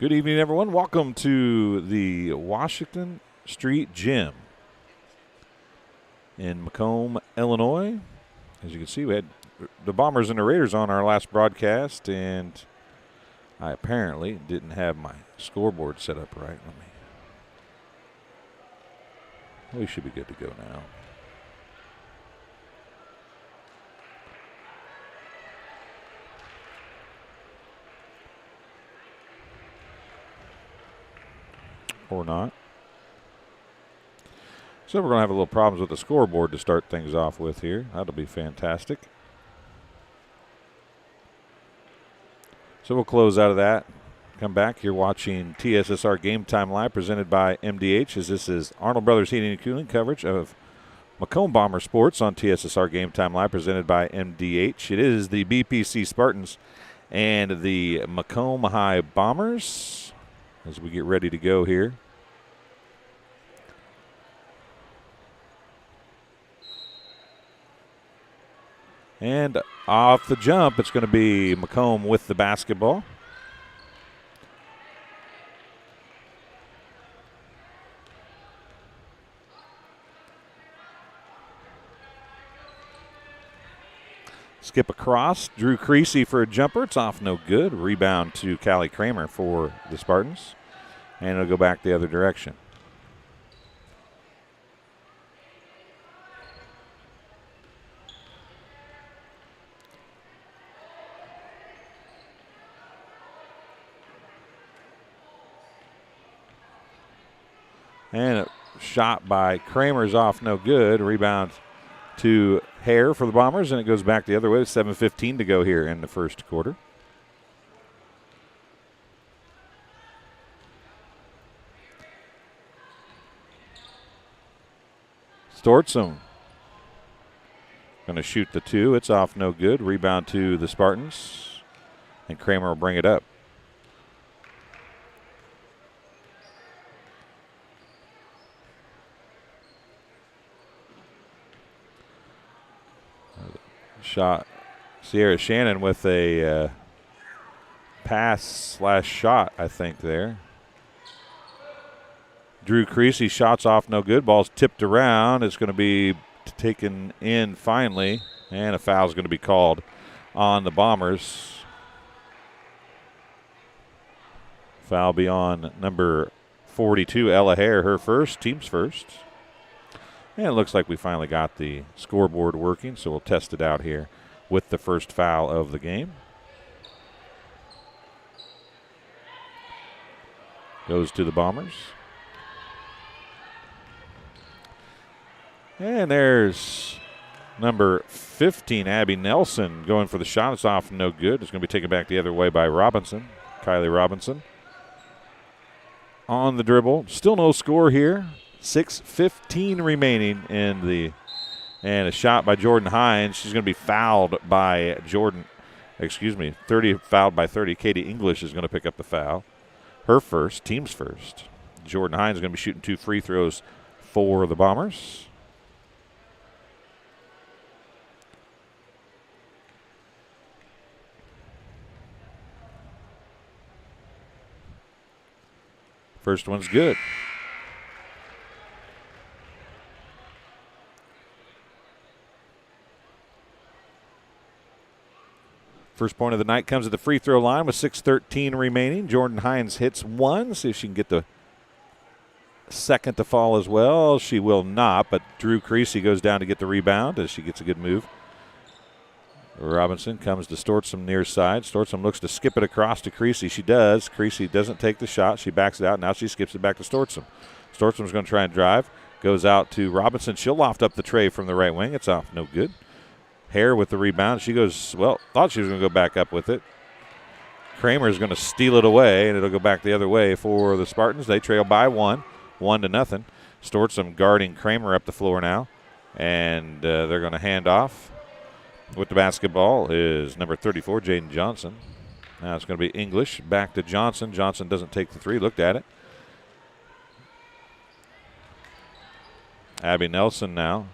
Good evening, everyone. Welcome to the Washington Street Gym in Macomb, Illinois. As you can see, we had the Bombers and the Raiders on our last broadcast, and I apparently didn't have my scoreboard set up right. We should be good to go now. Or not. So we're going to have a little problems with the scoreboard to start things off with here. That'll be fantastic. So we'll close out of that. Come back. You're watching TSSR Game Time Live presented by MDH, as this is Arnold Brothers Heating and Cooling coverage of Macomb Bomber Sports on TSSR Game Time Live presented by MDH. It is the BPC Spartans and the Macomb High Bombers as we get ready to go here. And off the jump, it's going to be Macomb with the basketball. Skip across. Drew Creasy for a jumper. It's off no good. Rebound to Callie Kramer for the Spartans. And it'll go back the other direction. And a shot by Kramer's off no good. Rebound to Hare for the Bombers, and it goes back the other way. 7:15 to go here in the first quarter. Stortzum going to shoot the two. It's off no good. Rebound to the Spartans, and Kramer will bring it up. Shot. Sierra Shannon with a pass/shot, I think, there. Drew Creasy shots off no good. Ball's tipped around. It's going to be taken in finally, and a foul is going to be called on the Bombers. Foul be on number 42, Ella Hare, her first, team's first. And it looks like we finally got the scoreboard working, so we'll test it out here with the first foul of the game. Goes to the Bombers. And there's number 15, Abby Nelson, going for the shot. It's off no good. It's going to be taken back the other way by Robinson, Kylie Robinson. On the dribble. Still no score here. 6:15 remaining in the, and a shot by Jordan Hines. She's going to be fouled by 30 fouled by 30. Katie English is going to pick up the foul. Her first, team's first. Jordan Hines is going to be shooting 2 free throws for the Bombers. First one's good. First point of the night comes at the free throw line with 6:13 remaining. Jordan Hines hits one. See if she can get the second to fall as well. She will not, but Drew Creasy goes down to get the rebound as she gets a good move. Robinson comes to Stortzum near side. Stortzum looks to skip it across to Creasy. She does. Creasy doesn't take the shot. She backs it out. Now she skips it back to Stortzum. Stortzum's going to try and drive. Goes out to Robinson. She'll loft up the tray from the right wing. It's off no good. Hare with the rebound. She goes, well, thought she was going to go back up with it. Kramer is going to steal it away, and it'll go back the other way for the Spartans. They trail by 1-0. Stortzum guarding Kramer up the floor now, and they're going to hand off. With the basketball is number 34, Jaden Johnson. Now it's going to be English. Back to Johnson. Johnson doesn't take the three. Looked at it. Abby Nelson now.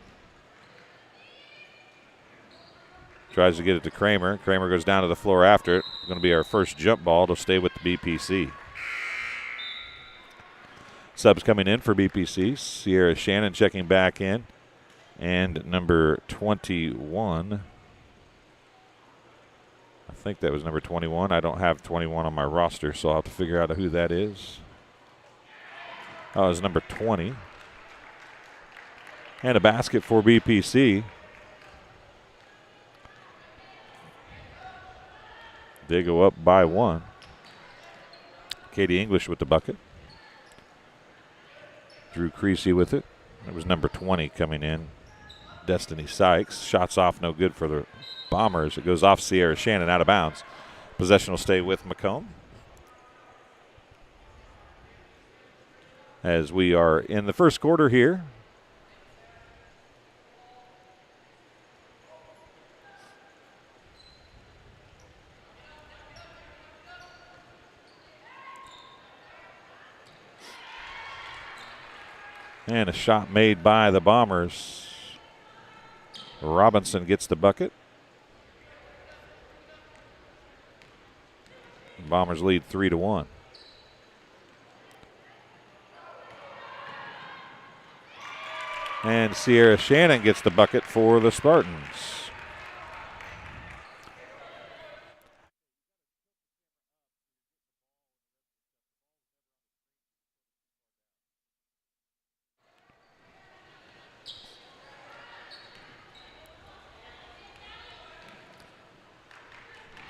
Tries to get it to Kramer. Kramer goes down to the floor after it. It's going to be our first jump ball to stay with the BPC. Subs coming in for BPC. Sierra Shannon checking back in. And number 21. I think that was number 21. I don't have 21 on my roster, so I'll have to figure out who that is. Oh, it's number 20. And a basket for BPC. They go up by 1. Katie English with the bucket. Drew Creasy with it. It was number 20 coming in. Destiny Sykes. Shots off, no good for the Bombers. It goes off Sierra Shannon, out of bounds. Possession will stay with Macomb. As we are in the first quarter here. And a shot made by the Bombers. Robinson gets the bucket. Bombers lead 3-1. And Sierra Shannon gets the bucket for the Spartans.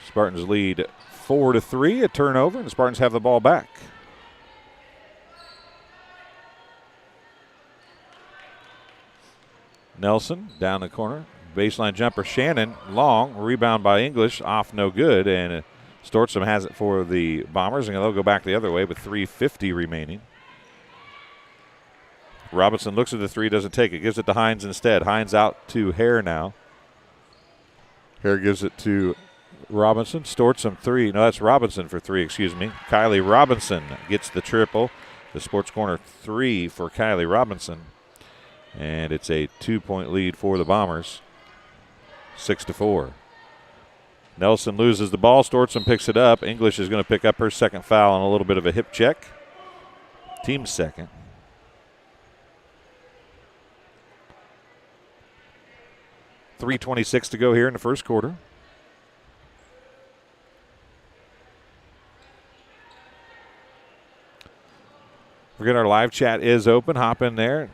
Spartans lead 4-3, a turnover, and the Spartans have the ball back. Nelson down the corner, baseline jumper, Shannon, long, rebound by English, off no good, and Stortsom has it for the Bombers, and they'll go back the other way with 3:50 remaining. Robinson looks at the three, doesn't take it, gives it to Hines instead. Hines out to Hare now. Hare gives it to Robinson. Stortsom three. No, that's Robinson for three, excuse me. Kylie Robinson gets the triple. The Sports Corner three for Kylie Robinson. And it's a 2-point lead for the Bombers. 6-4. Nelson loses the ball. Stortsom picks it up. English is going to pick up her second foul on a little bit of a hip check. Team second. .326 to go here in the first quarter. Forget our live chat is open. Hop in there.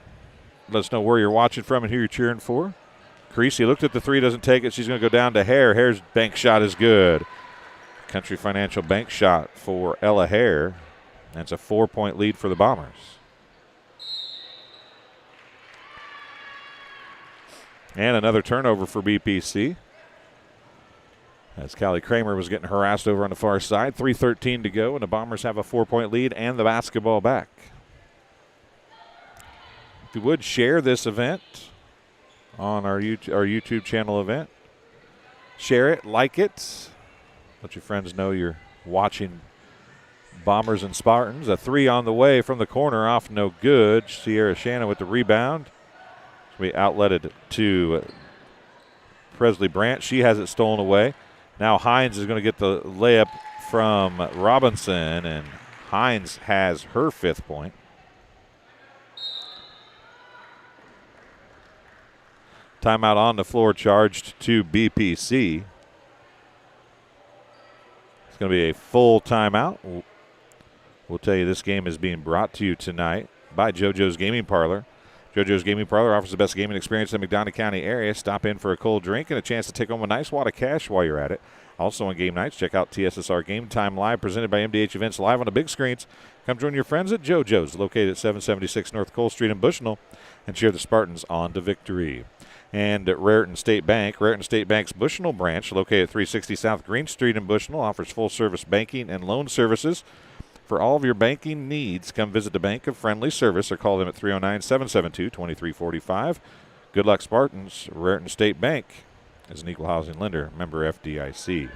Let us know where you're watching from and who you're cheering for. Creasy looked at the three, doesn't take it. She's going to go down to Hare. Hare's bank shot is good. Country Financial bank shot for Ella Hare. That's a 4-point lead for the Bombers. And another turnover for BPC. As Callie Kramer was getting harassed over on the far side. 3:13 to go, and the Bombers have a 4-point lead and the basketball back. If you would, share this event on our YouTube channel event. Share it, like it. Let your friends know you're watching Bombers and Spartans. A three on the way from the corner, off no good. Sierra Shannon with the rebound. We outletted to Presley Brandt. She has it stolen away. Now Hines is going to get the layup from Robinson, and Hines has her 5th point. Timeout on the floor charged to BPC. It's going to be a full timeout. We'll tell you this game is being brought to you tonight by JoJo's Gaming Parlor. JoJo's Gaming Parlor offers the best gaming experience in the McDonough County area. Stop in for a cold drink and a chance to take home a nice wad of cash while you're at it. Also on game nights, check out TSSR Game Time Live, presented by MDH Events, live on the big screens. Come join your friends at JoJo's, located at 776 North Cole Street in Bushnell, and cheer the Spartans on to victory. And at Raritan State Bank, Raritan State Bank's Bushnell branch, located at 360 South Green Street in Bushnell, offers full-service banking and loan services. For all of your banking needs, come visit the Bank of Friendly Service or call them at 309-772-2345. Good luck, Spartans. Raritan State Bank is an equal housing lender, member FDIC.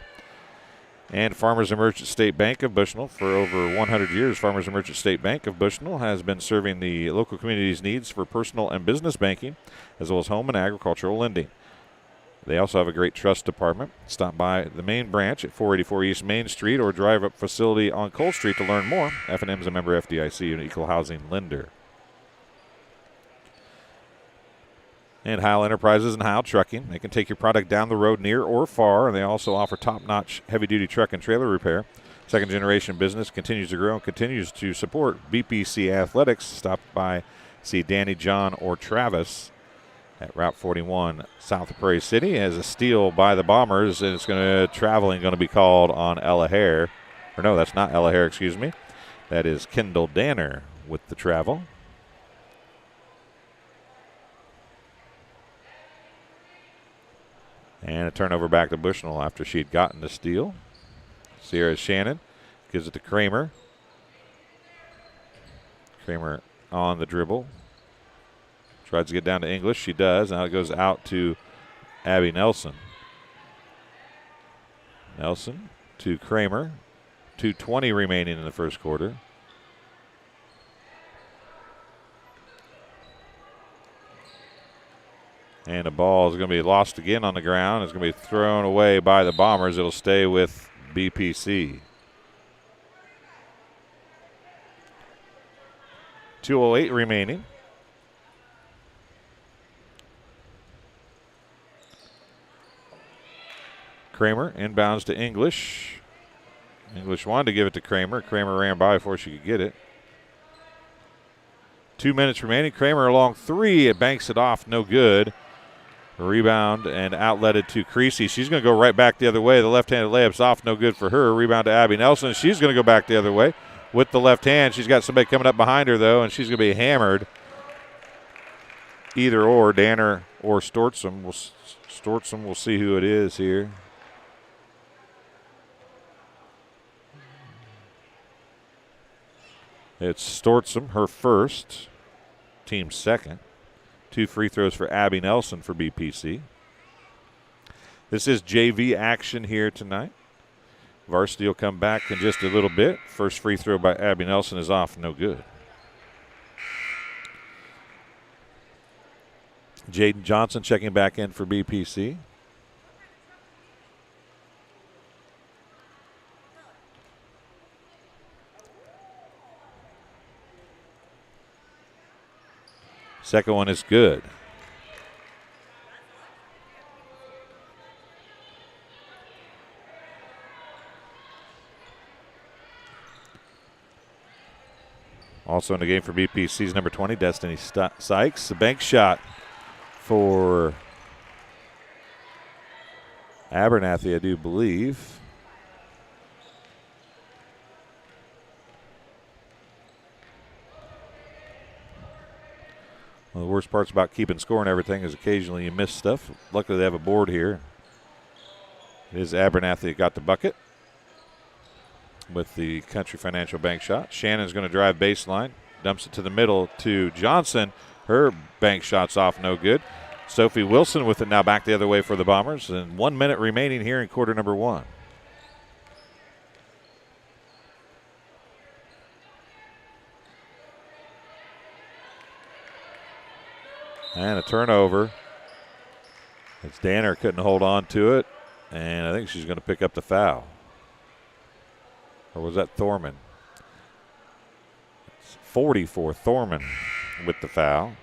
And Farmers and Merchant State Bank of Bushnell. For over 100 years, Farmers and Merchant State Bank of Bushnell has been serving the local community's needs for personal and business banking, as well as home and agricultural lending. They also have a great trust department. Stop by the main branch at 484 East Main Street or drive up facility on Cole Street to learn more. F&M is a member FDIC and equal housing lender. And Heil Enterprises and Heil Trucking. They can take your product down the road near or far, and they also offer top-notch heavy-duty truck and trailer repair. Second-generation business continues to grow and continues to support BPC Athletics. Stop by, see Danny, John, or Travis at Route 41 south of Prairie City. As a steal by the Bombers, and it's going to be called on Ella Hare. Or no, that's not Ella Hare, excuse me. That is Kendall Danner with the travel. And a turnover back to Bushnell after she'd gotten the steal. Sierra Shannon gives it to Kramer. Kramer on the dribble. Tries to get down to English. She does. Now it goes out to Abby Nelson. Nelson to Kramer. 2:20 remaining in the first quarter. And the ball is going to be lost again on the ground. It's going to be thrown away by the Bombers. It'll stay with BPC. 2:08 remaining. Kramer inbounds to English. English wanted to give it to Kramer. Kramer ran by before she could get it. 2 minutes remaining. Kramer along three. It banks it off. No good. Rebound and outletted to Creasy. She's going to go right back the other way. The left-handed layup's off. No good for her. Rebound to Abby Nelson. She's going to go back the other way with the left hand. She's got somebody coming up behind her, though, and she's going to be hammered. Either or, Danner or Stortzum. We'll see who it is here. It's Stortzum, her first, team second. 2 free throws for Abby Nelson for BPC. This is JV action here tonight. Varsity will come back in just a little bit. First free throw by Abby Nelson is off, no good. Jaden Johnson checking back in for BPC. Second one is good. Also in the game for BPC's number 20, Destiny Sykes. A bank shot for Abernathy, I do believe. One of the worst parts about keeping score and everything is occasionally you miss stuff. Luckily they have a board here. It is Abernathy that got the bucket with the Country Financial Bank shot. Shannon's going to drive baseline, dumps it to the middle to Johnson. Her bank shot's off, no good. Sophie Wilson with it now back the other way for the Bombers. And 1 minute remaining here in quarter number one. And a turnover. It's Danner couldn't hold on to it, and I think she's going to pick up the foul. Or was that Thorman? It's 40 for Thorman with the foul.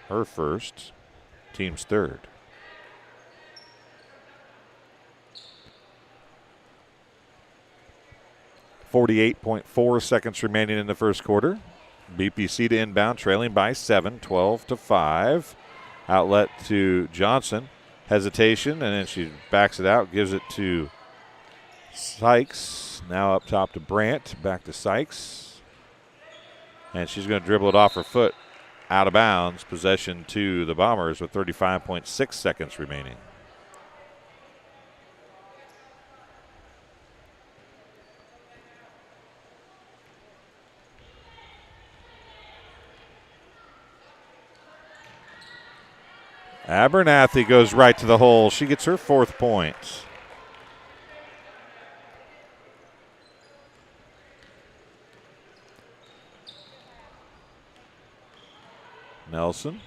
Her first, team's third. .4 seconds remaining in the first quarter. BPC to inbound, trailing by 7, 12-5. Outlet to Johnson. Hesitation, and then she backs it out, gives it to Sykes. Now up top to Brandt, back to Sykes. And she's going to dribble it off her foot out of bounds. Possession to the Bombers with 35.6 seconds remaining. Abernathy goes right to the hole. She gets her fourth point. Nelson.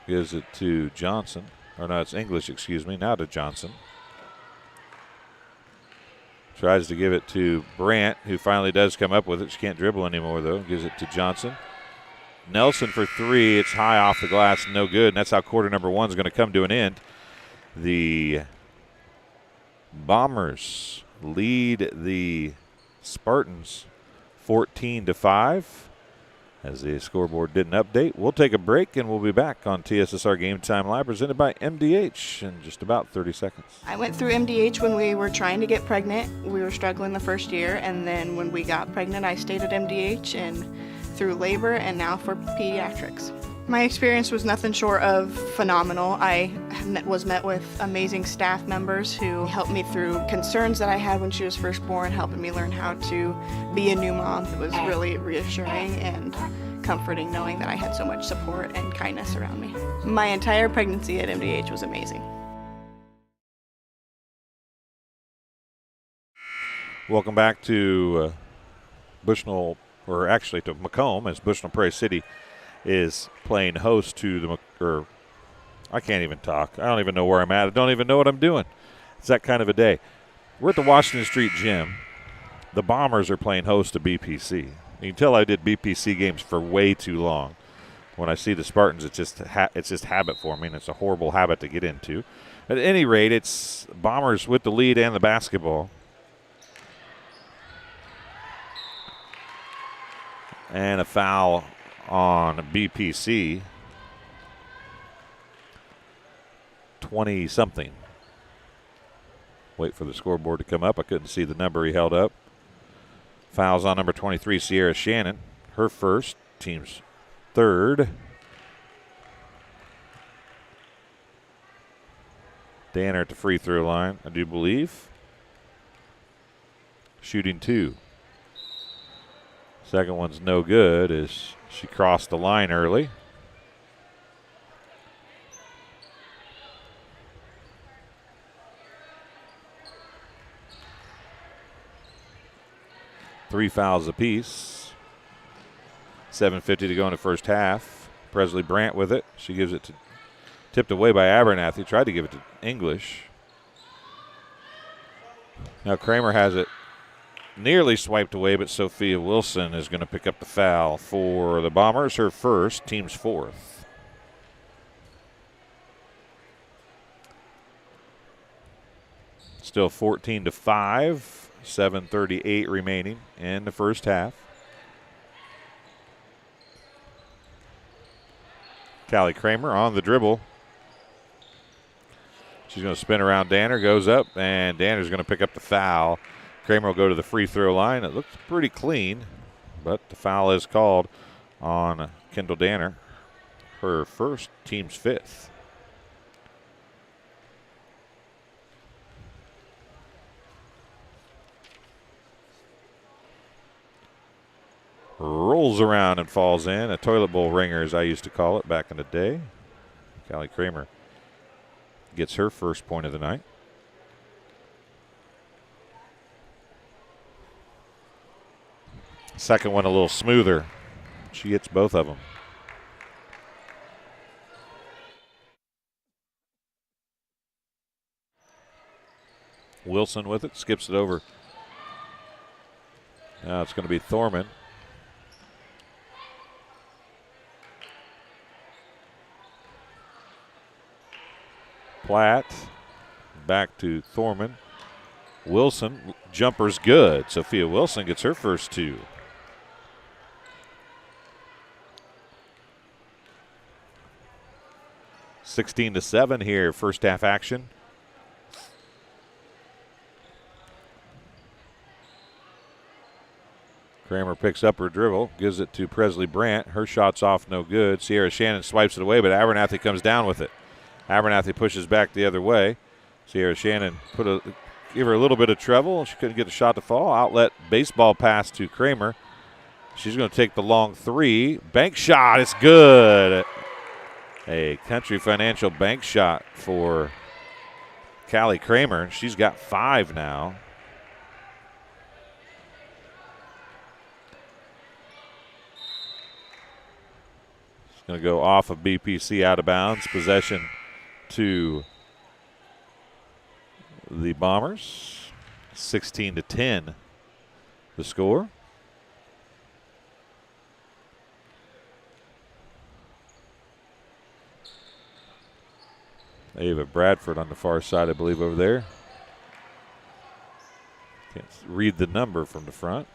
Gives it to Johnson. Or no, it's English, excuse me. Now to Johnson. Tries to give it to Brandt, who finally does come up with it. She can't dribble anymore, though. Gives it to Johnson. Nelson for three. It's high off the glass, no good. And that's how quarter number one is going to come to an end. The Bombers lead the Spartans 14-5. As the scoreboard didn't update, we'll take a break and we'll be back on TSSR Game Time Live, presented by MDH in just about 30 seconds. I went through MDH when we were trying to get pregnant. We were struggling the first year, and then when we got pregnant, I stayed at MDH and through labor and now for pediatrics. My experience was nothing short of phenomenal. I was met with amazing staff members who helped me through concerns that I had when she was first born, helping me learn how to be a new mom. It was really reassuring and comforting knowing that I had so much support and kindness around me. My entire pregnancy at MDH was amazing. Welcome back to Bushnell, or actually to Macomb, as Bushnell-Prairie City is playing host to the, I can't even talk. I don't even know where I'm at. I don't even know what I'm doing. It's that kind of a day. We're at the Washington Street Gym. The Bombers are playing host to BPC. You can tell I did BPC games for way too long. When I see the Spartans, it's just habit forming. It's a horrible habit to get into. At any rate, it's Bombers with the lead and the basketball. And a foul on BPC. 20-something. Wait for the scoreboard to come up. I couldn't see the number he held up. Fouls on number 23, Sierra Shannon. Her first, team's third. Danner at the free throw line, I do believe. Shooting two. Second one's no good as she crossed the line early. Three fouls apiece. 7:50 to go in the first half. Presley Brandt with it. She gives it to, tipped away by Abernathy. Tried to give it to English. Now Kramer has it nearly swiped away, but Sophia Wilson is going to pick up the foul for the Bombers. Her first, team's fourth. Still 14-5. 7:38 remaining in the first half. Callie Kramer on the dribble. She's going to spin around Danner, goes up, and Danner's going to pick up the foul. Kramer will go to the free throw line. It looks pretty clean, but the foul is called on Kendall Danner. Her first, team's fifth. Rolls around and falls in. A toilet bowl ringer, as I used to call it back in the day. Callie Kramer gets her first point of the night. Second one a little smoother. She hits both of them. Wilson with it, skips it over. Now it's going to be Thorman. Platt, back to Thorman. Wilson, jumper's good. Sophia Wilson gets her first two. (16-7) here, first half action. Kramer picks up her dribble, gives it to Presley Brandt. Her shot's off, no good. Sierra Shannon swipes it away, but Abernathy comes down with it. Abernathy pushes back the other way. Sierra Shannon give her a little bit of trouble. She couldn't get the shot to fall. Outlet baseball pass to Kramer. She's going to take the long three. Bank shot, it's good. A Country Financial bank shot for Callie Kramer. She's got 5 now. going to go off of BPC out of bounds. Possession to the Bombers. 16-10 the score. Ava Bradford on the far side, I believe, over there. Can't read the number from the front.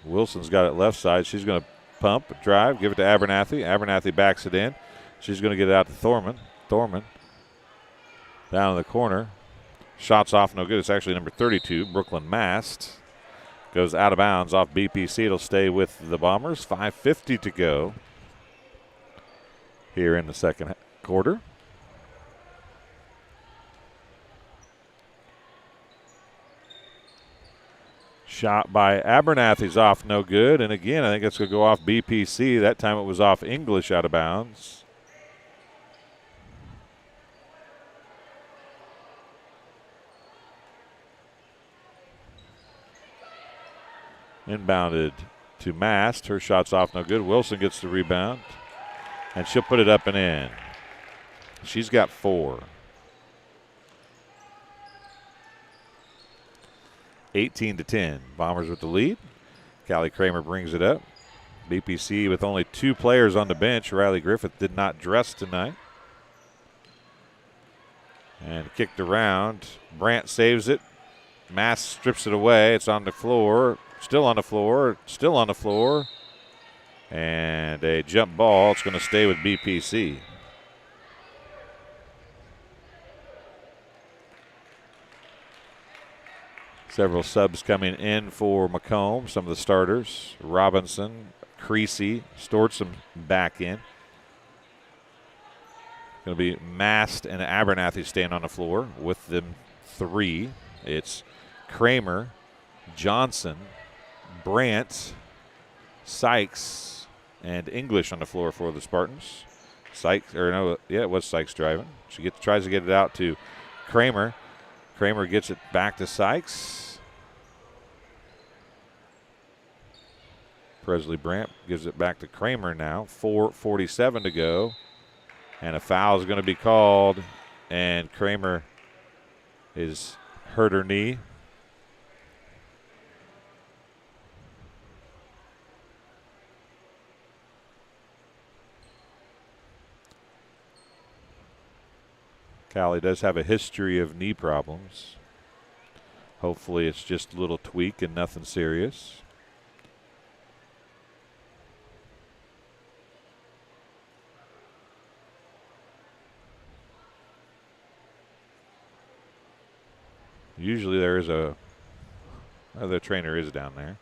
Wilson's got it left side. She's going to pump, drive, give it to Abernathy. Abernathy backs it in. She's going to get it out to Thorman. Thorman down in the corner. Shots off, no good. It's actually number 32, Brooklyn Mast. Goes out of bounds off BPC. It'll stay with the Bombers. 5:50 to go here in the second quarter. Shot by Abernathy's off, no good. And again, I think it's going to go off BPC. That time it was off English out of bounds. Inbounded to Mast. Her shot's off, no good. Wilson gets the rebound, and she'll put it up and in. She's got 4. 18-10. Bombers with the lead. Callie Kramer brings it up. BPC with only 2 players on the bench. Riley Griffith did not dress tonight. And kicked around. Brandt saves it. Mast strips it away. It's on the floor. Still on the floor. Still on the floor. And a jump ball. It's going to stay with BPC. Several subs coming in for Macomb. Some of the starters. Robinson, Creasy, Stortson back in. Going to be Mast and Abernathy staying on the floor with them 3. It's Kramer, Johnson, Brandt, Sykes, and English on the floor for the Spartans. Sykes, or no, yeah, it was Sykes driving. She tries to get it out to Kramer. Kramer gets it back to Sykes. Presley Brandt gives it back to Kramer now. 4:47 to go. And a foul is going to be called. And Kramer is hurt her knee. Callie does have a history of knee problems. Hopefully it's just a little tweak and nothing serious. Usually there is the trainer is down there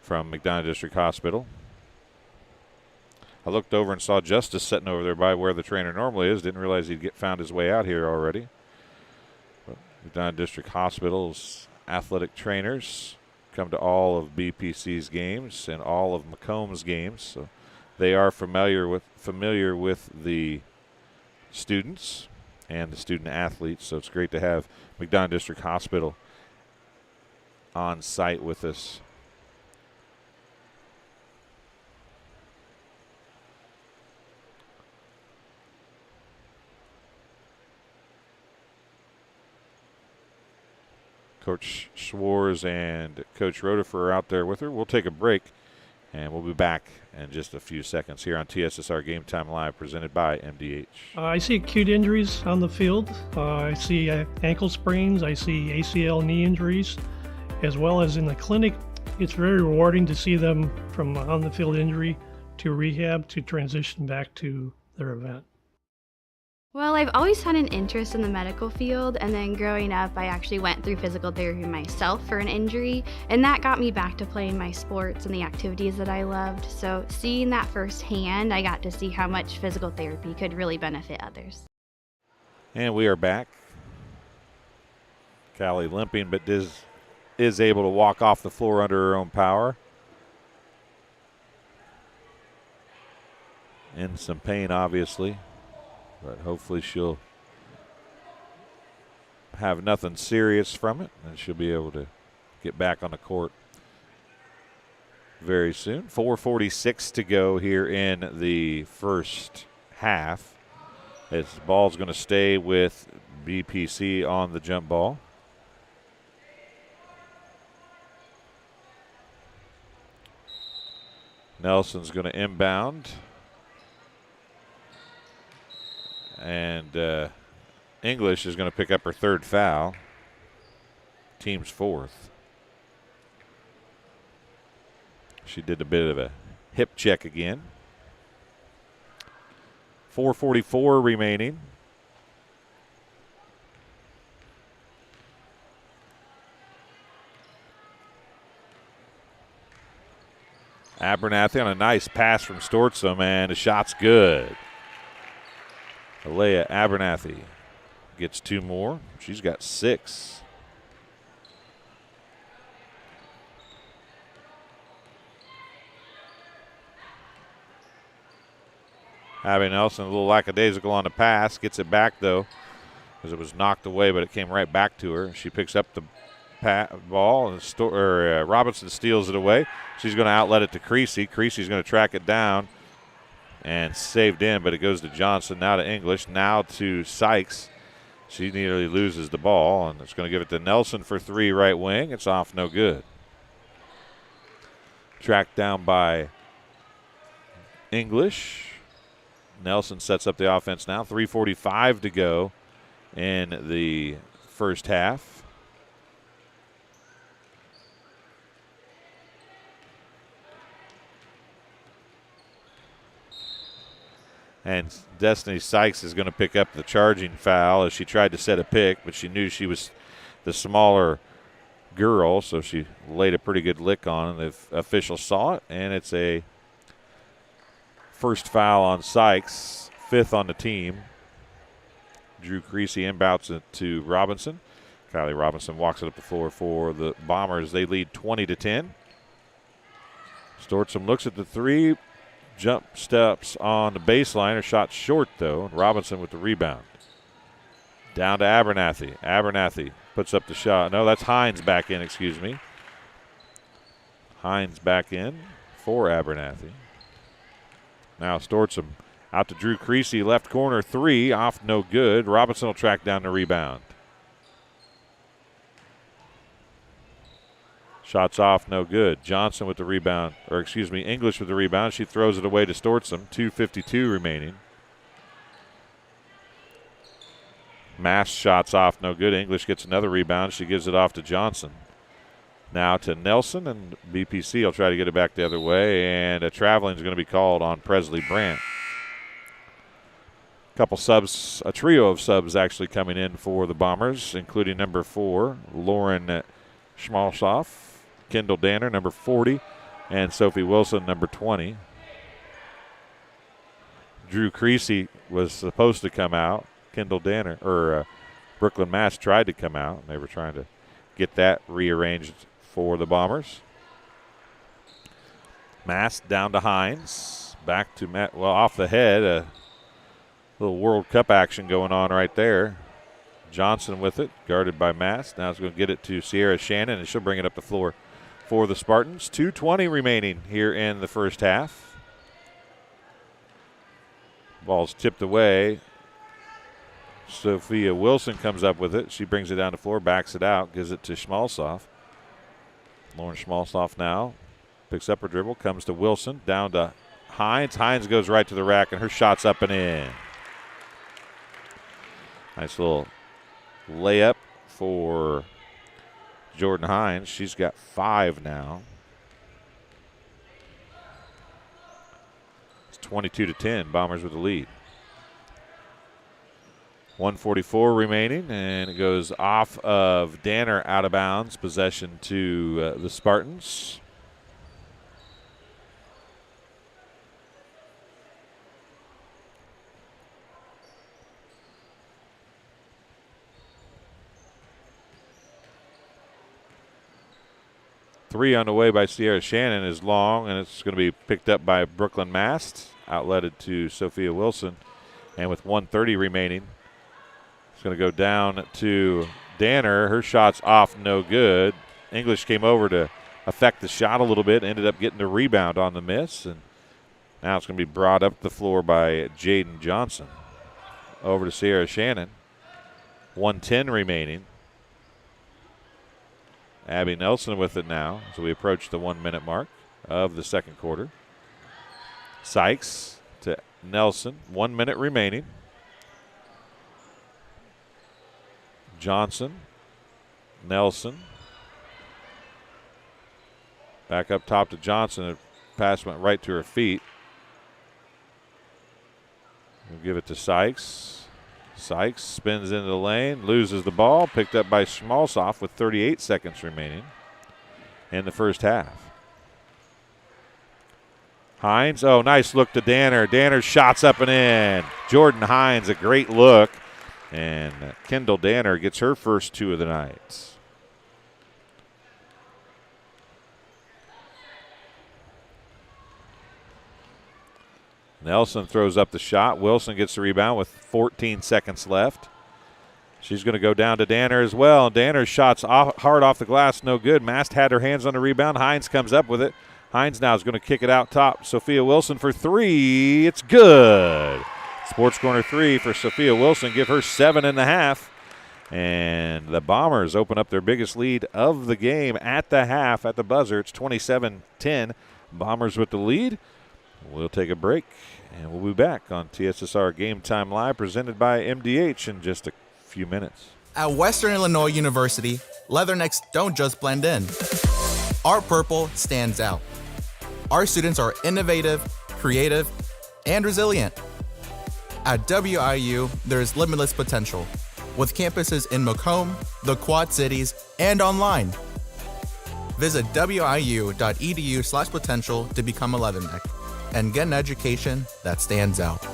from McDonough District Hospital. I looked over and saw Justice sitting over there by where the trainer normally is. Didn't realize he'd found his way out here already. But McDonough District Hospital's athletic trainers come to all of BPC's games and all of Macomb's games, so they are familiar with the students and the student athletes. So it's great to have McDonough District Hospital on site with us. Coach Schwarz and Coach Rodefer are out there with her. We'll take a break, and we'll be back in just a few seconds here on TSSR Game Time Live, presented by MDH. I see acute injuries on the field. I see ankle sprains. I see ACL knee injuries, as well as in the clinic. It's very rewarding to see them from on-the-field injury to rehab to transition back to their event. Well, I've always had an interest in the medical field, and then growing up, I actually went through physical therapy myself for an injury, and that got me back to playing my sports and the activities that I loved. So seeing that firsthand, I got to see how much physical therapy could really benefit others. And we are back. Callie limping, but is able to walk off the floor under her own power. In some pain, obviously. But hopefully she'll have nothing serious from it, and she'll be able to get back on the court very soon. 4:46 to go here in the first half. This ball's going to stay with BPC on the jump ball. Nelson's going to inbound. And English is going to pick up her third foul. Team's fourth. She did a bit of a hip check again. 4:44 remaining. Abernathy on a nice pass from Stortzum, and the shot's good. Alea Abernathy gets 2 more. She's got 6. Abby Nelson a little lackadaisical on the pass. Gets it back, though, because it was knocked away, but it came right back to her. She picks up the ball, and Robinson steals it away. She's going to outlet it to Creasy. Creasy's going to track it down and saved in, but it goes to Johnson, now to English, now to Sykes. She nearly loses the ball, and it's going to give it to Nelson for 3 right wing. It's off, no good. Tracked down by English. Nelson sets up the offense now. 3:45 to go in the first half. And Destiny Sykes is going to pick up the charging foul as she tried to set a pick, but she knew she was the smaller girl, so she laid a pretty good lick on it. The official saw it, and it's a first foul on Sykes, 5th on the team. Drew Creasy inbounds it to Robinson. Kylie Robinson walks it up the floor for the Bombers. They lead 20-10. Stortzum looks at the 3. Jump steps on the baseline. Her shot short, though. And Robinson with the rebound. Down to Abernathy. Abernathy puts up the shot. No, that's Hines back in, excuse me. Hines back in for Abernathy. Now Stortzum out to Drew Creasy. Left corner 3. Off, no good. Robinson will track down the rebound. Shots off, no good. Johnson with the rebound, or excuse me, English with the rebound. She throws it away to Stortzum. 2:52 remaining. Mass shots off, no good. English gets another rebound. She gives it off to Johnson. Now to Nelson, and BPC will try to get it back the other way, and a traveling is going to be called on Presley Brandt. Couple subs, a trio of subs actually coming in for the Bombers, including number 4, Lauren Schmalzoff, Kendall Danner, number 40, and Sophie Wilson, number 20. Drew Creasy was supposed to come out. Kendall Danner, or Brooklyn Mass tried to come out, and they were trying to get that rearranged for the Bombers. Mass down to Hines. Back to Matt, well, off the head. A little World Cup action going on right there. Johnson with it, guarded by Mass. Now it's going to get it to Sierra Shannon, and she'll bring it up the floor for the Spartans. 2:20 remaining here in the first half. Ball's tipped away. Sophia Wilson comes up with it. She brings it down the floor, backs it out, gives it to Schmalzoff. Lauren Schmalzoff now picks up her dribble, comes to Wilson, down to Hines. Hines goes right to the rack, and her shot's up and in. Nice little layup for Jordan Hines. She's got 5 now. It's 22-10. Bombers with the lead. 1:44 remaining, and it goes off of Danner out of bounds. Possession to the Spartans. Three on the way by Sierra Shannon is long, and it's going to be picked up by Brooklyn Mast. Outletted to Sophia Wilson. And with 1:30 remaining, it's going to go down to Danner. Her shot's off, no good. English came over to affect the shot a little bit. Ended up getting the rebound on the miss, and now it's going to be brought up the floor by Jaden Johnson. Over to Sierra Shannon. 1:10 remaining. Abby Nelson with it now as we approach the 1 minute mark of the second quarter. Sykes to Nelson. 1 minute remaining. Johnson. Nelson. Back up top to Johnson. The pass went right to her feet. We'll give it to Sykes. Sykes spins into the lane, loses the ball, picked up by Schmalzoff with 38 seconds remaining in the first half. Hines, oh, nice look to Danner. Danner's shots up and in. Jordan Hines, a great look. And Kendall Danner gets her first 2 of the night. Nelson throws up the shot. Wilson gets the rebound with 14 seconds left. She's going to go down to Danner as well. Danner's shot's hard off the glass, no good. Mast had her hands on the rebound. Hines comes up with it. Hines now is going to kick it out top. Sophia Wilson for 3. It's good. Sports Corner 3 for Sophia Wilson. Give her 7.5. And the Bombers open up their biggest lead of the game at the half at the buzzer. It's 27-10. Bombers with the lead. We'll take a break, and we'll be back on TSSR Game Time Live, presented by MDH in just a few minutes. At Western Illinois University, leathernecks don't just blend in. Our purple stands out. Our students are innovative, creative, and resilient. At WIU, there is limitless potential, with campuses in Macomb, the Quad Cities, and online. Visit wiu.edu/potential to become a leatherneck and get an education that stands out.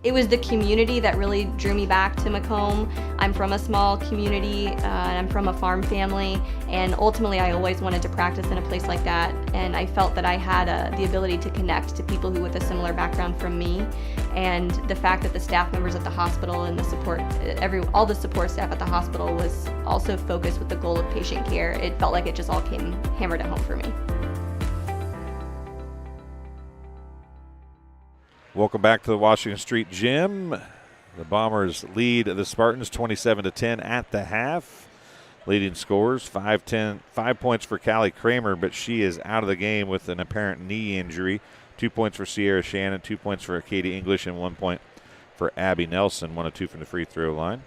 It was the community that really drew me back to Macomb. I'm from a small community, and I'm from a farm family, and ultimately I always wanted to practice in a place like that, and I felt that I had the ability to connect to people who with a similar background from me, and the fact that the staff members at the hospital and the support, all the support staff at the hospital was also focused with the goal of patient care. It felt like it just all came hammered at home for me. Welcome back to the Washington Street Gym. The Bombers lead the Spartans 27-10 at the half. Leading scorers, 5 points for Callie Kramer, but she is out of the game with an apparent knee injury. 2 points for Sierra Shannon, 2 points for Katie English, and 1 point for Abby Nelson, 1 of 2 from the free throw line.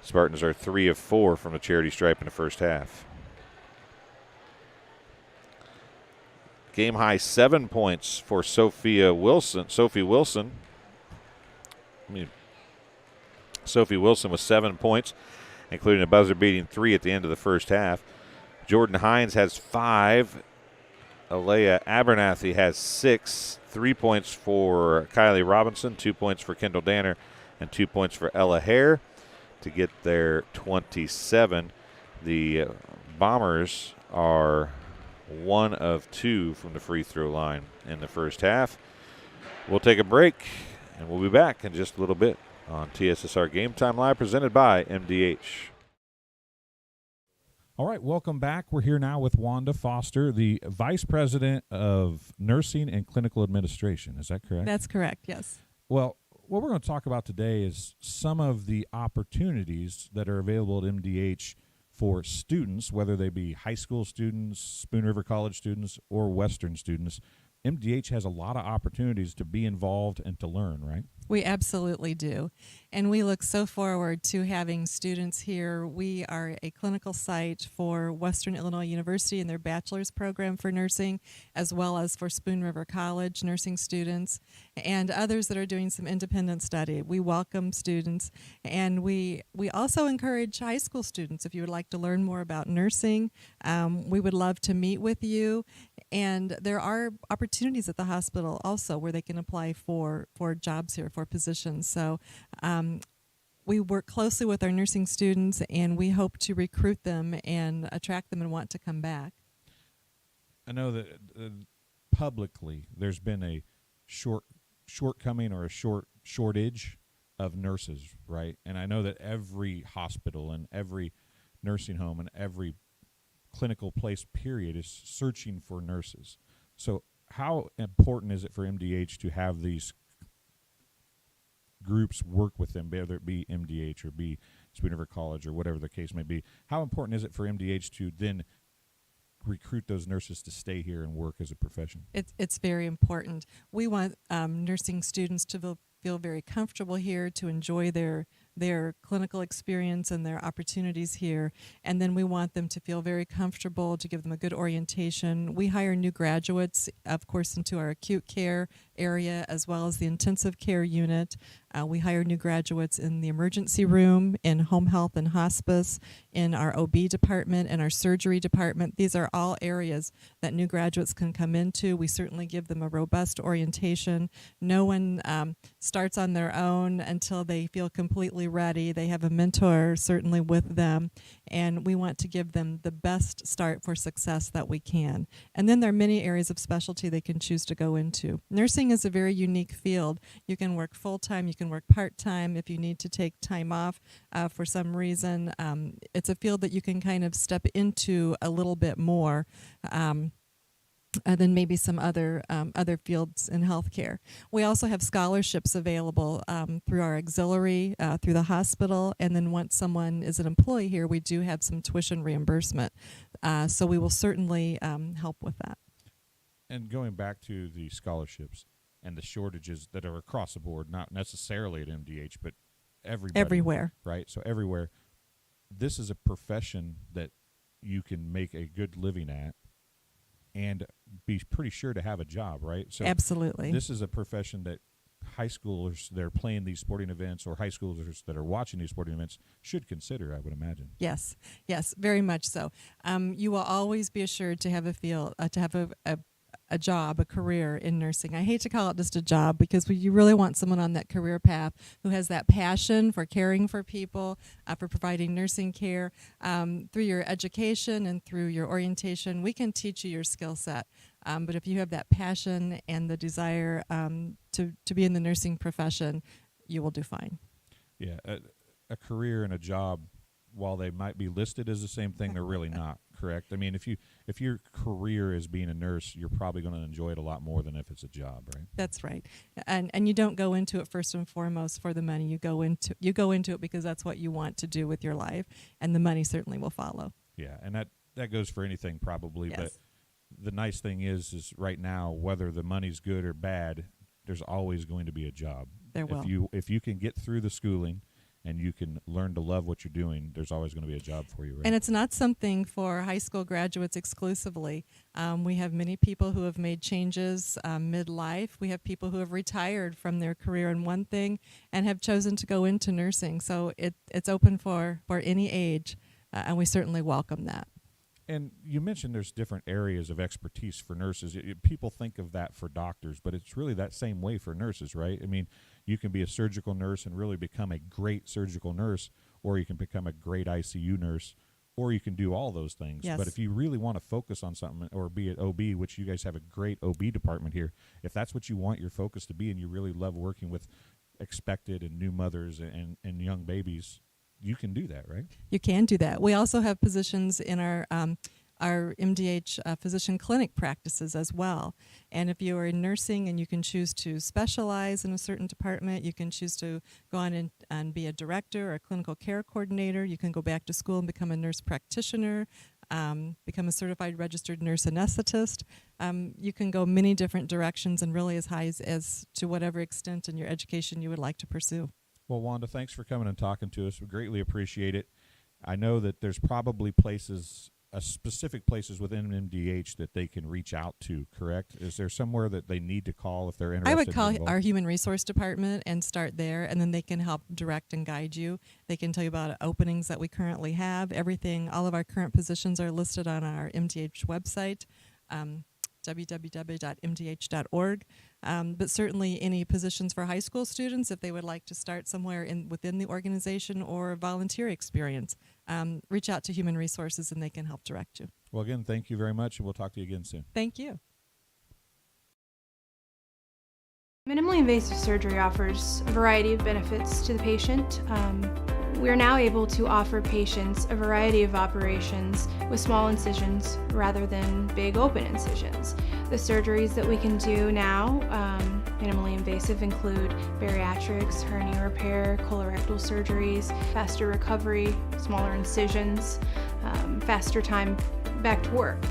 Spartans are 3 of 4 from the charity stripe in the first half. Game high 7 points for Sophie Wilson. Sophie Wilson with 7 points, including a buzzer-beating 3 at the end of the first half. Jordan Hines has 5. Alea Abernathy has 6. 3 points for Kylie Robinson, 2 points for Kendall Danner, and 2 points for Ella Hare to get their 27. The Bombers are 1 of 2 from the free throw line in the first half. We'll take a break, and we'll be back in just a little bit on TSSR Game Time Live, presented by MDH. All right, welcome back. We're here now with Wanda Foster, the Vice President of Nursing and Clinical Administration. Is that correct? That's correct, yes. Well, what we're going to talk about today is some of the opportunities that are available at MDH for students, whether they be high school students, Spoon River College students, or Western students. MDH has a lot of opportunities to be involved and to learn, right? We absolutely do. And we look so forward to having students here. We are a clinical site for Western Illinois University and their bachelor's program for nursing, as well as for Spoon River College nursing students and others that are doing some independent study. We welcome students, and we also encourage high school students. If you would like to learn more about nursing, we would love to meet with you. And there are opportunities at the hospital also where they can apply for jobs here, for positions. So we work closely with our nursing students, and we hope to recruit them and attract them and want to come back. I know that publicly there's been a shortcoming or a shortage of nurses, right? And I know that every hospital and every nursing home and every clinical place, period, is searching for nurses. So how important is it for MDH to have these groups work with them, whether it be MDH or be Spoon River College or whatever the case may be? How important is it for MDH to then recruit those nurses to stay here and work as a profession? It's very important. We want nursing students to feel very comfortable here, to enjoy their clinical experience and their opportunities here. And then we want them to feel very comfortable, to give them a good orientation. We hire new graduates, of course, into our acute care area as well as the intensive care unit. We hire new graduates in the emergency room, in home health and hospice, in our OB department, and our surgery department. These are all areas that new graduates can come into. We certainly give them a robust orientation. No one starts on their own until they feel completely ready. They have a mentor certainly with them, and we want to give them the best start for success that we can. And then there are many areas of specialty they can choose to go into. Nursing is a very unique field. You can work full-time, you can work part-time if you need to take time off for some reason. It's a field that you can kind of step into a little bit more than maybe some other fields in healthcare. We also have scholarships available through our auxiliary, through the hospital, and then once someone is an employee here, we do have some tuition reimbursement. So we will certainly help with that. And going back to the scholarships and the shortages that are across the board, not necessarily at MDH, but everywhere. Right? So everywhere. This is a profession that you can make a good living at and be pretty sure to have a job, right? So absolutely. This is a profession that high schoolers that are playing these sporting events or high schoolers that are watching these sporting events should consider, I would imagine. Yes, very much so. You will always be assured to have a job, a career in nursing. I hate to call it just a job because you really want someone on that career path who has that passion for caring for people, for providing nursing care. Through your education and through your orientation, we can teach you your skill set. But if you have that passion and the desire to be in the nursing profession, you will do fine. Yeah, a career and a job, while they might be listed as the same thing, they're really not. Correct. I mean, if your career is being a nurse, you're probably going to enjoy it a lot more than if it's a job, right? That's right. And you don't go into it first and foremost for the money. You go into it because that's what you want to do with your life, and the money certainly will follow. Yeah, and that goes for anything probably. Yes. But the nice thing is right now, whether the money's good or bad, there's always going to be a job. There will. If you can get through the schooling and you can learn to love what you're doing, there's always going to be a job for you, right? And it's not something for high school graduates exclusively. We have many people who have made changes midlife. We have people who have retired from their career in one thing and have chosen to go into nursing. So it's open for any age, and we certainly welcome that. And you mentioned there's different areas of expertise for nurses. People think of that for doctors, but it's really that same way for nurses, right? I mean, you can be a surgical nurse and really become a great surgical nurse, or you can become a great ICU nurse, or you can do all those things. Yes. But if you really want to focus on something or be at OB, which you guys have a great OB department here, if that's what you want your focus to be and you really love working with expected and new mothers and young babies, you can do that, right? You can do that. We also have positions in our MDH physician clinic practices as well. And if you are in nursing and you can choose to specialize in a certain department, you can choose to go on and be a director or a clinical care coordinator. You can go back to school and become a nurse practitioner, become a certified registered nurse anesthetist. You can go many different directions and really as high as to whatever extent in your education you would like to pursue. Well, Wanda, thanks for coming and talking to us. We greatly appreciate it. I know that there's probably specific places within MDH that they can reach out to, correct? Is there somewhere that they need to call if they're interested? I would call our human resource department and start there, and then they can help direct and guide you. They can tell you about openings that we currently have. All of our current positions are listed on our MDH website, www.mdh.org. But certainly any positions for high school students, if they would like to start somewhere within the organization or volunteer experience, reach out to Human Resources and they can help direct you. Well, again, thank you very much, and we'll talk to you again soon. Thank you. Minimally invasive surgery offers a variety of benefits to the patient. We're now able to offer patients a variety of operations with small incisions rather than big open incisions. The surgeries that we can do now, minimally invasive, include bariatrics, hernia repair, colorectal surgeries, faster recovery, smaller incisions, faster time back to work.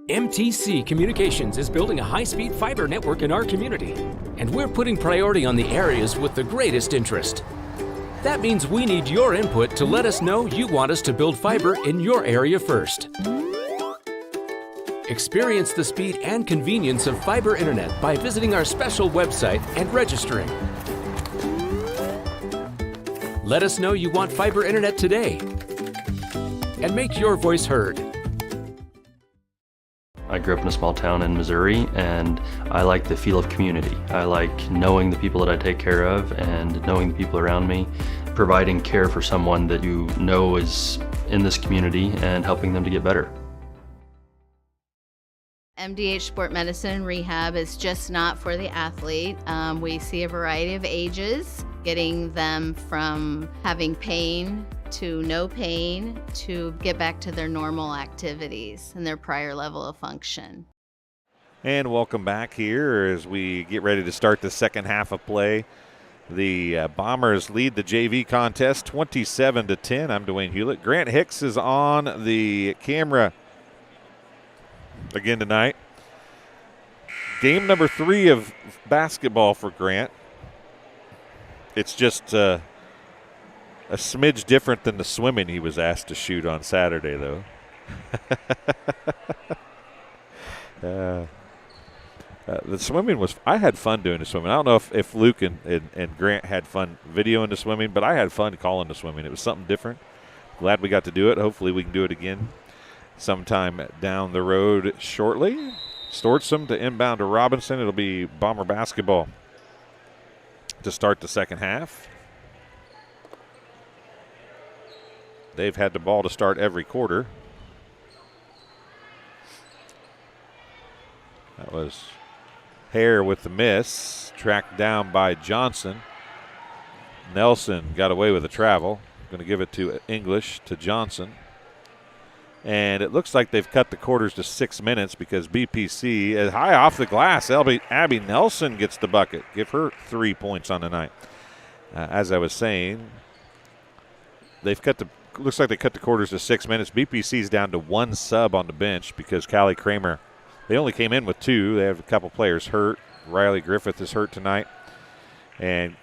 MTC Communications is building a high-speed fiber network in our community, and we're putting priority on the areas with the greatest interest. That means we need your input to let us know you want us to build fiber in your area first. Experience the speed and convenience of fiber internet by visiting our special website and registering. Let us know you want fiber internet today, and make your voice heard. I grew up in a small town in Missouri, and I like the feel of community. I like knowing the people that I take care of and knowing the people around me, providing care for someone that you know is in this community and helping them to get better. MDH Sport Medicine Rehab is just not for the athlete. We see a variety of ages, getting them from having pain to no pain to get back to their normal activities and their prior level of function. And welcome back here as we get ready to start the second half of play. The Bombers lead the JV contest 27-10. I'm Dwayne Hulett. Grant Hicks is on the camera again tonight. Game number 3 of basketball for Grant. It's just a smidge different than the swimming he was asked to shoot on Saturday, though. The swimming was, I had fun doing the swimming. I don't know if Luke and Grant had fun videoing the swimming, but I had fun calling the swimming. It was something different. Glad we got to do it. Hopefully we can do it again sometime down the road shortly. Stortzum to inbound to Robinson. It'll be Bomber basketball to start the second half. They've had the ball to start every quarter. That was Hare with the miss, tracked down by Johnson. Nelson got away with the travel. Going to give it to English to Johnson. And it looks like they've cut the quarters to 6 minutes because BPC is high off the glass. Abby Nelson gets the bucket. Give her 3 points on the night. As I was saying, looks like they cut the quarters to 6 minutes. BPC's down to 1 sub on the bench because Callie Kramer, they only came in with 2. They have a couple players hurt. Riley Griffith is hurt tonight. And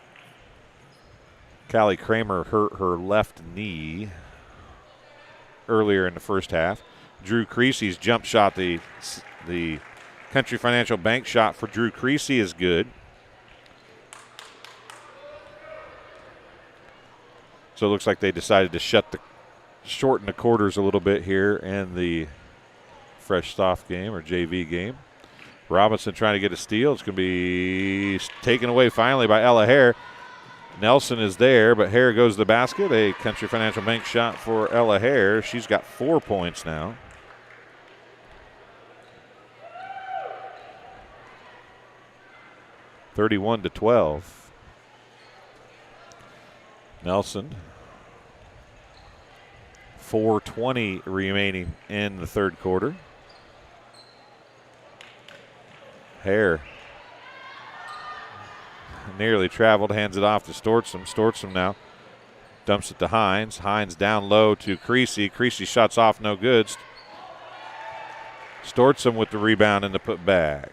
Callie Kramer hurt her left knee earlier in the first half. Drew Creasy's jump shot, the Country Financial Bank shot for Drew Creasy is good. So it looks like they decided to shorten the quarters a little bit here in the fresh soft game or JV game. Robinson trying to get a steal. It's going to be taken away finally by Ella Hare. Nelson is there, but Hare goes to the basket. A Country Financial Bank shot for Ella Hare. She's got 4 points now. (31-12). Nelson. 4:20 remaining in the third quarter. Hare nearly traveled, hands it off to Stortzum. Stortzum now dumps it to Hines. Hines down low to Creasy. Creasy shots off, no good. Stortzum with the rebound and the put back.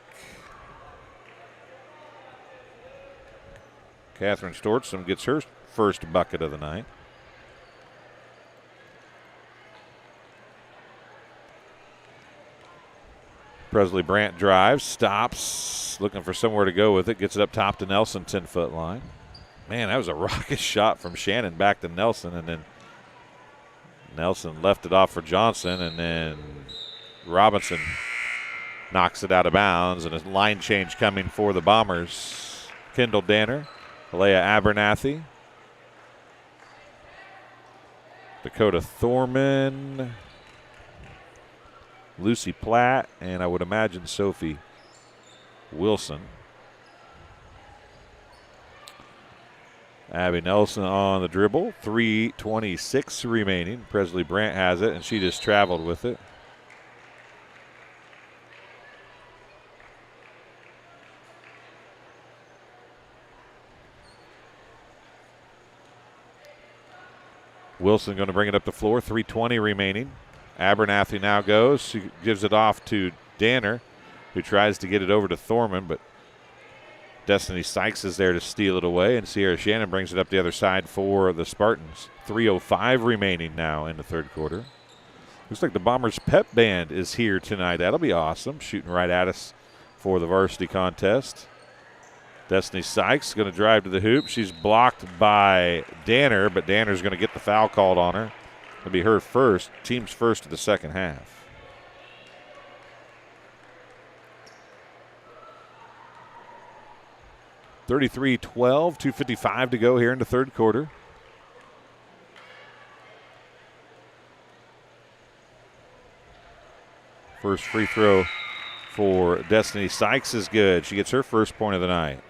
Catherine Stortzum gets her first bucket of the night. Presley Brandt drives, stops, looking for somewhere to go with it, gets it up top to Nelson, 10-foot line. Man, that was a rocket shot from Shannon back to Nelson, and then Nelson left it off for Johnson, and then Robinson knocks it out of bounds, and a line change coming for the Bombers. Kendall Danner, Alea Abernathy, Dakota Thorman, Lucy Platt, and I would imagine Sophie Wilson. Abby Nelson on the dribble. 3:26 remaining. Presley Brandt has it, and she just traveled with it. Wilson going to bring it up the floor. 3:20 remaining. Abernathy now goes. She gives it off to Danner, who tries to get it over to Thorman, but Destiny Sykes is there to steal it away, and Sierra Shannon brings it up the other side for the Spartans. 3:05 remaining now in the third quarter. Looks like the Bombers pep band is here tonight. That'll be awesome. Shooting right at us for the varsity contest. Destiny Sykes going to drive to the hoop. She's blocked by Danner, but Danner's going to get the foul called on her. It'll be her first, team's first of the second half. .33-12, 2:55 to go here in the third quarter. First free throw for Destiny Sykes is good. She gets her first point of the night.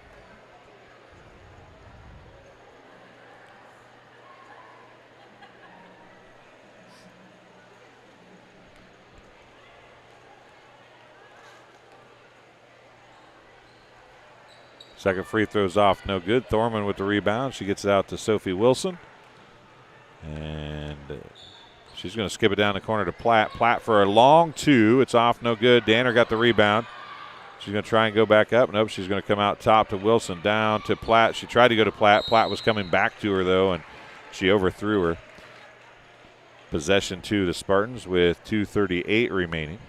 Second free throw's off, no good. Thorman with the rebound. She gets it out to Sophie Wilson. And she's going to skip it down the corner to Platt. Platt for a long two. It's off, no good. Danner got the rebound. She's going to try and go back up. Nope, she's going to come out top to Wilson, down to Platt. She tried to go to Platt. Platt was coming back to her, though, and she overthrew her. Possession to the Spartans with 2:38 remaining.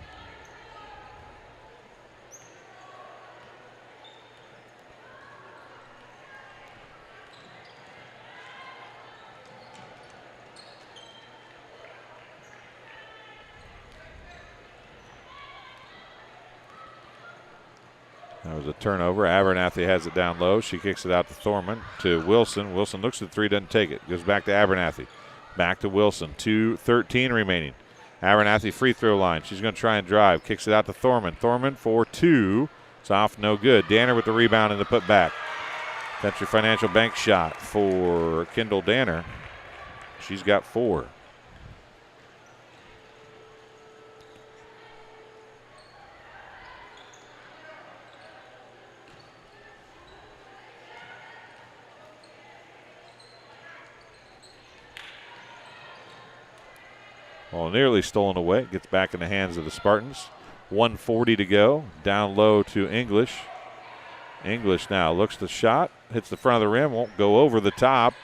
That was a turnover. Abernathy has it down low. She kicks it out to Thorman, to Wilson. Wilson looks at the three, doesn't take it. Goes back to Abernathy. Back to Wilson. 2:13 remaining. Abernathy free throw line. She's going to try and drive. Kicks it out to Thorman. Thorman for two. It's off, no good. Danner with the rebound and the put back. Country Financial Bank shot for Kendall Danner. She's got four. Well, nearly stolen away. Gets back in the hands of the Spartans. 1:40 to go. Down low to English. English now looks the shot. Hits the front of the rim. Won't go over the top.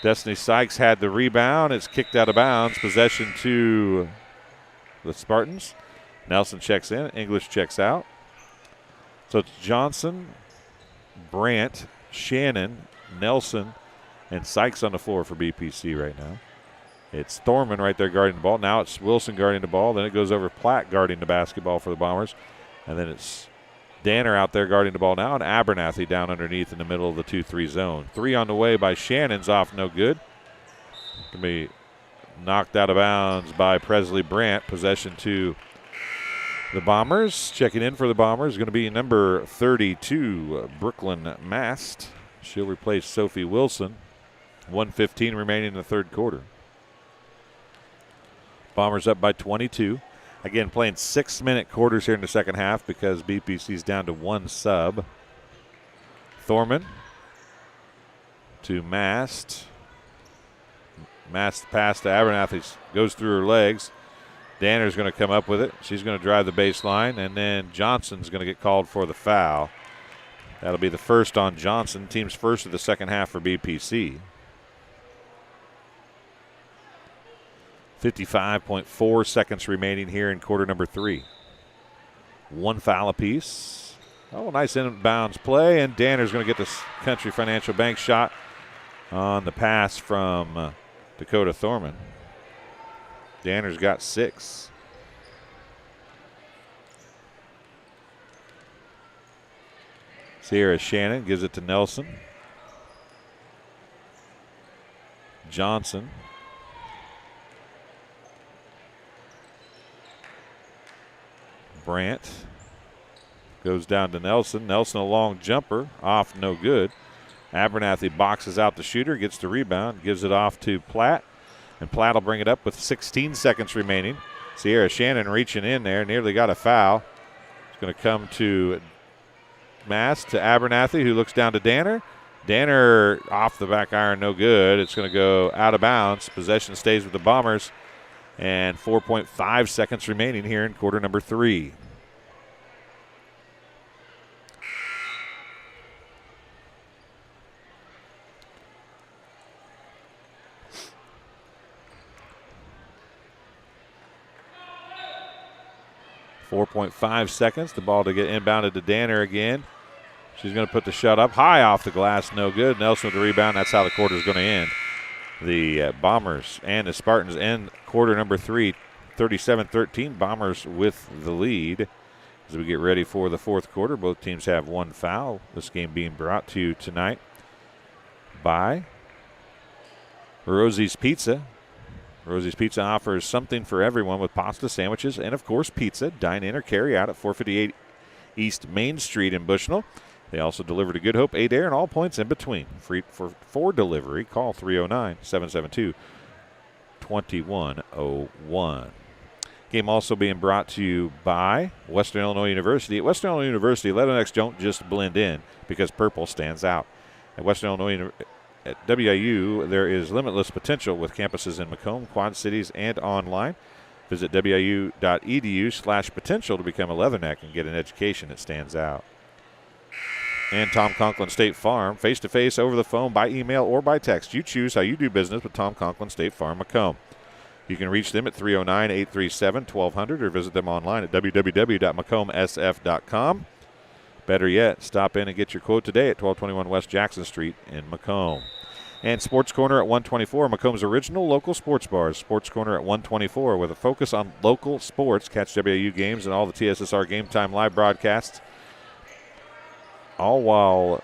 Destiny Sykes had the rebound. It's kicked out of bounds. Possession to the Spartans. Nelson checks in. English checks out. So it's Johnson, Brandt, Shannon, Nelson, and Sykes on the floor for BPC right now. It's Thorman right there guarding the ball. Now it's Wilson guarding the ball. Then it goes over Platt guarding the basketball for the Bombers. And then it's Danner out there guarding the ball now, and Abernathy down underneath in the middle of the 2-3 zone. Three on the way by Shannon's off, no good. Going to be knocked out of bounds by Presley Brandt. Possession to the Bombers. Checking in for the Bombers is going to be number 32, Brooklyn Mast. She'll replace Sophie Wilson. 1:15 remaining in the third quarter. Bombers up by 22. Again, playing 6-minute quarters here in the second half because BPC's down to one sub. Thorman to Mast. Mast pass to Abernathy goes through her legs. Danner's going to come up with it. She's going to drive the baseline, and then Johnson's going to get called for the foul. That'll be the first on Johnson, team's first of the second half for BPC. 55.4 seconds remaining here in quarter number 3. One foul apiece. Oh, nice inbounds play, and Danner's going to get this Country Financial Bank shot on the pass from Dakota Thorman. Danner's got 6. Sierra Shannon gives it to Nelson. Johnson. Brandt goes down to Nelson. Nelson a long jumper, off no good. Abernathy boxes out the shooter, gets the rebound, gives it off to Platt, and Platt will bring it up with 16 seconds remaining. Sierra Shannon reaching in there, nearly got a foul. It's going to come to Mast, to Abernathy, who looks down to Danner. Danner off the back iron, no good. It's going to go out of bounds. Possession stays with the Bombers, and 4.5 seconds remaining here in quarter number 3. .5 seconds. The ball to get inbounded to Danner again. She's going to put the shot up high off the glass. No good. Nelson with the rebound. That's how the quarter is going to end. The Bombers and the Spartans end quarter number 3, 37-13. Bombers with the lead. As we get ready for the fourth quarter, both teams have one foul. This game being brought to you tonight by Rosie's Pizza. Rosie's Pizza offers something for everyone with pasta, sandwiches, and, of course, pizza. Dine in or carry out at 458 East Main Street in Bushnell. They also deliver to Good Hope, Adair, and all points in between. Free for delivery. Call 309-772-2101. Game also being brought to you by Western Illinois University. At Western Illinois University, Leathernecks don't just blend in because purple stands out. At Western Illinois At WIU, there is limitless potential with campuses in Macomb, Quad Cities, and online. Visit wiu.edu/potential to become a Leatherneck and get an education that stands out. And Tom Conklin State Farm, face-to-face, over the phone, by email, or by text. You choose how you do business with Tom Conklin State Farm, Macomb. You can reach them at 309-837-1200 or visit them online at www.macombsf.com. Better yet, stop in and get your quote today at 1221 West Jackson Street in Macomb. And Sports Corner at 124, Macomb's original local sports bars. Sports Corner at 124 with a focus on local sports. Catch WIU games and all the TSSR Game Time live broadcasts, all while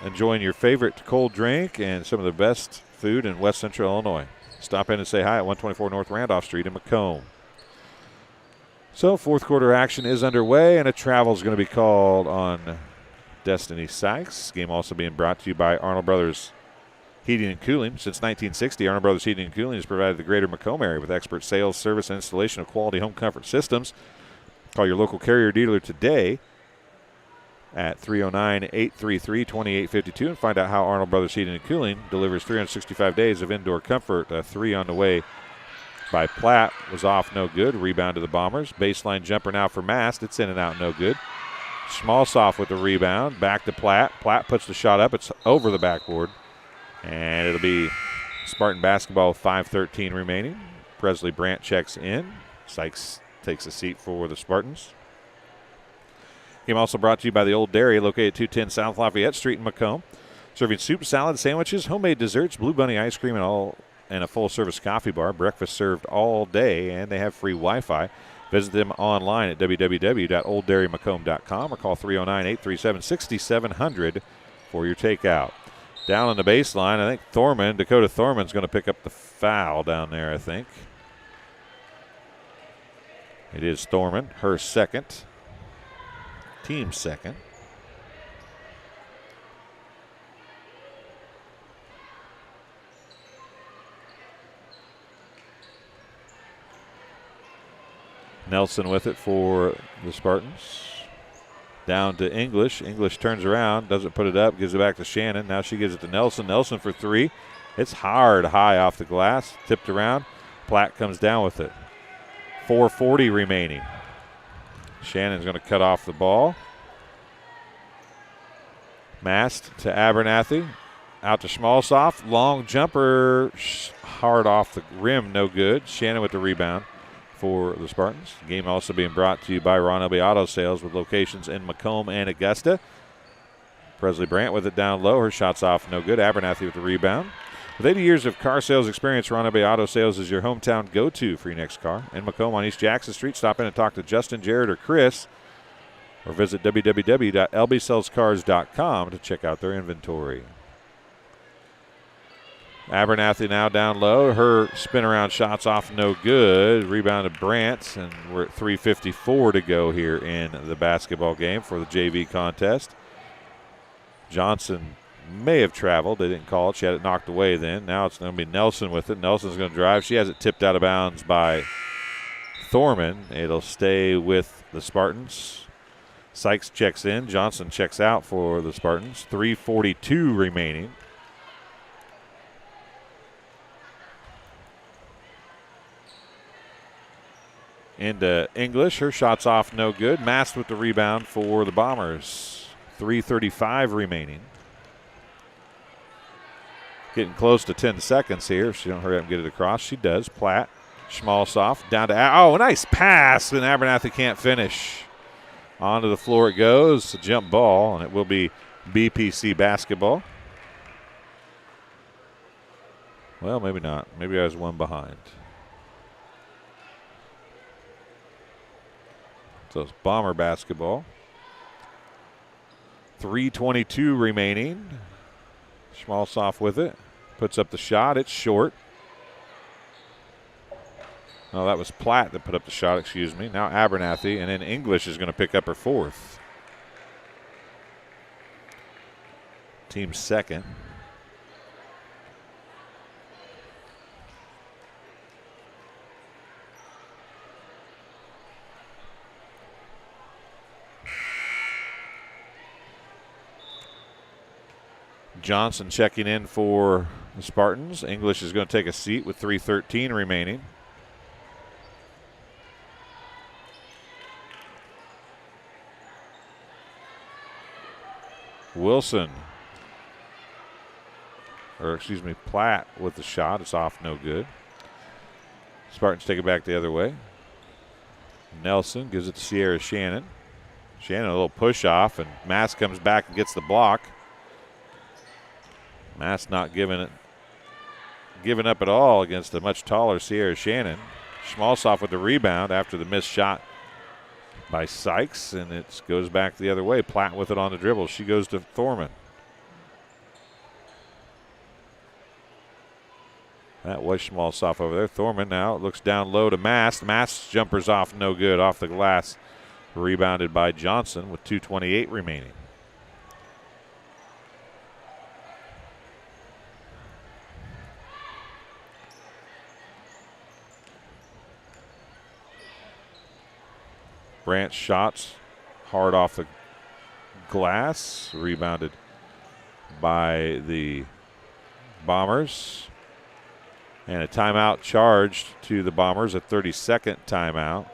enjoying your favorite cold drink and some of the best food in West Central Illinois. Stop in and say hi at 124 North Randolph Street in Macomb. So fourth quarter action is underway, and a travel is going to be called on Destiny Sykes. Game also being brought to you by Arnold Brothers Heating and Cooling. Since 1960, Arnold Brothers Heating and Cooling has provided the greater Macomb area with expert sales, service, and installation of quality home comfort systems. Call your local Carrier dealer today at 309-833-2852 and find out how Arnold Brothers Heating and Cooling delivers 365 days of indoor comfort. 3 on the way by Platt was off, no good. Rebound to the Bombers. Baseline jumper now for Mast. It's in and out, no good. Schmalsoff with the rebound. Back to Platt. Platt puts the shot up. It's over the backboard. And it'll be Spartan basketball with 5:13 remaining. Presley Brandt checks in. Sykes takes a seat for the Spartans. Game also brought to you by the Old Dairy, located at 210 South Lafayette Street in Macomb. Serving soup, salad, sandwiches, homemade desserts, Blue Bunny ice cream, and a full-service coffee bar. Breakfast served all day, and they have free Wi-Fi. Visit them online at www.olddairymacomb.com or call 309-837-6700 for your takeout. Down on the baseline, I think Dakota Thorman's going to pick up the foul down there, I think. It is Thorman, her second, team second. Nelson with it for the Spartans. Down to English. English turns around, doesn't put it up, gives it back to Shannon. Now she gives it to Nelson. Nelson for 3. It's hard, high off the glass. Tipped around. Platt comes down with it. 4:40 remaining. Shannon's going to cut off the ball. Mast to Abernathy. Out to Schmalsoff. Long jumper. Hard off the rim, no good. Shannon with the rebound for the Spartans. The game also being brought to you by Ron Elby Auto Sales with locations in Macomb and Augusta. Presley Brandt with it down low. Her shot's off, no good. Abernathy with the rebound. With 80 years of car sales experience, Ron Elby Auto Sales is your hometown go-to for your next car. In Macomb on East Jackson Street, stop in and talk to Justin, Jared, or Chris, or visit www.lbsellscars.com to check out their inventory. Abernathy now down low. Her spin around shot's off, no good. Rebound to Brant, and we're at 3:54 to go here in the basketball game for the JV contest. Johnson may have traveled. They didn't call it. She had it knocked away then. Now it's going to be Nelson with it. Nelson's going to drive. She has it tipped out of bounds by Thorman. It'll stay with the Spartans. Sykes checks in. Johnson checks out for the Spartans. 3:42 remaining. Into English. Her shot's off, no good. Mast with the rebound for the Bombers. 3:35 remaining. Getting close to 10 seconds here. If she don't hurry up and get it across, she does. Platt, Schmalsoff, down to, oh, nice pass, and Abernathy can't finish. Onto the floor it goes, a jump ball, and it will be BPC basketball. Well, maybe not. Maybe I was one behind. So it's Bomber basketball. 3:22 remaining. Schmalsoff with it. Puts up the shot. It's short. No, that was Platt that put up the shot, excuse me. Now Abernathy, and then English is going to pick up her fourth. Team second. Johnson checking in for the Spartans. English is going to take a seat with 3:13 remaining. Wilson, or excuse me, Platt with the shot. It's off, no good. Spartans take it back the other way. Nelson gives it to Sierra Shannon. Shannon a little push off, and Mass comes back and gets the block. Mass not giving up at all against a much taller Sierra Shannon. Schmalsoff with the rebound after the missed shot by Sykes, and it goes back the other way. Platt with it on the dribble. She goes to Thorman. That was Schmalsoff over there. Thorman now looks down low to Mast. Mast's jumper's off, no good, off the glass. Rebounded by Johnson with 2:28 remaining. Brant's shots hard off the glass. Rebounded by the Bombers. And a timeout charged to the Bombers, a 30-second timeout.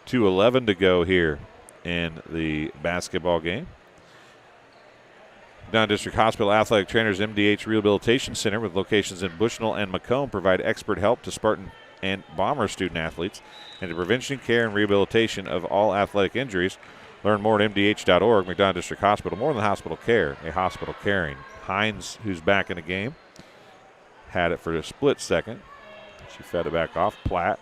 2:11 to go here in the basketball game. Down District Hospital Athletic Trainers MDH Rehabilitation Center with locations in Bushnell and Macomb provide expert help to Spartan and Bomber student athletes and the prevention, care, and rehabilitation of all athletic injuries. Learn more at mdh.org. McDonough District Hospital, more than hospital care, a hospital caring. Hines, who's back in the game, had it for a split second. She fed it back off. Platt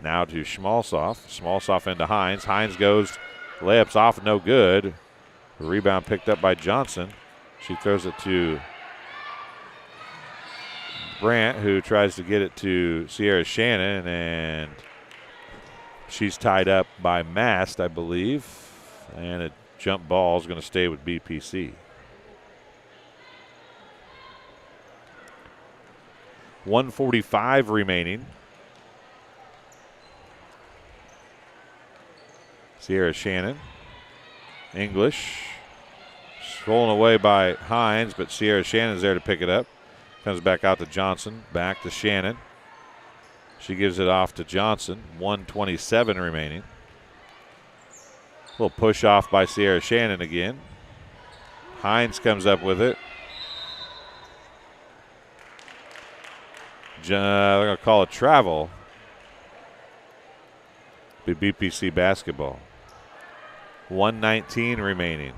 now to Schmalsoff. Schmalsoff into Hines. Hines goes, layups off, no good. The rebound picked up by Johnson. She throws it to Brant, who tries to get it to Sierra Shannon, and she's tied up by Mast, I believe. And a jump ball is going to stay with BPC. .145 remaining. Sierra Shannon. English. Stolen away by Hines, but Sierra Shannon's there to pick it up. Comes back out to Johnson. Back to Shannon. She gives it off to Johnson. 1:27 remaining. A little push off by Sierra Shannon again. Hines comes up with it. They're going to call it travel. Be BPC basketball. 1:19 remaining.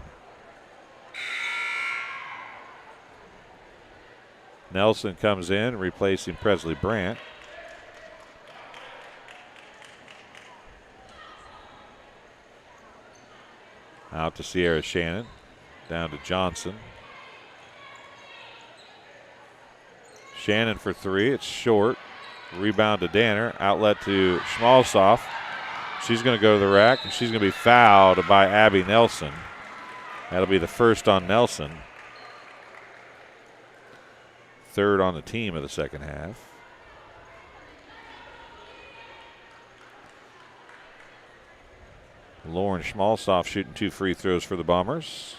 Nelson comes in, replacing Presley Brant. Out to Sierra Shannon. Down to Johnson. Shannon for three. It's short. Rebound to Danner. Outlet to Schmalzoff. She's going to go to the rack. She's going to be fouled by Abby Nelson. That'll be the first on Nelson. Third on the team of the second half. Lauren Schmalzoff shooting 2 free throws for the Bombers.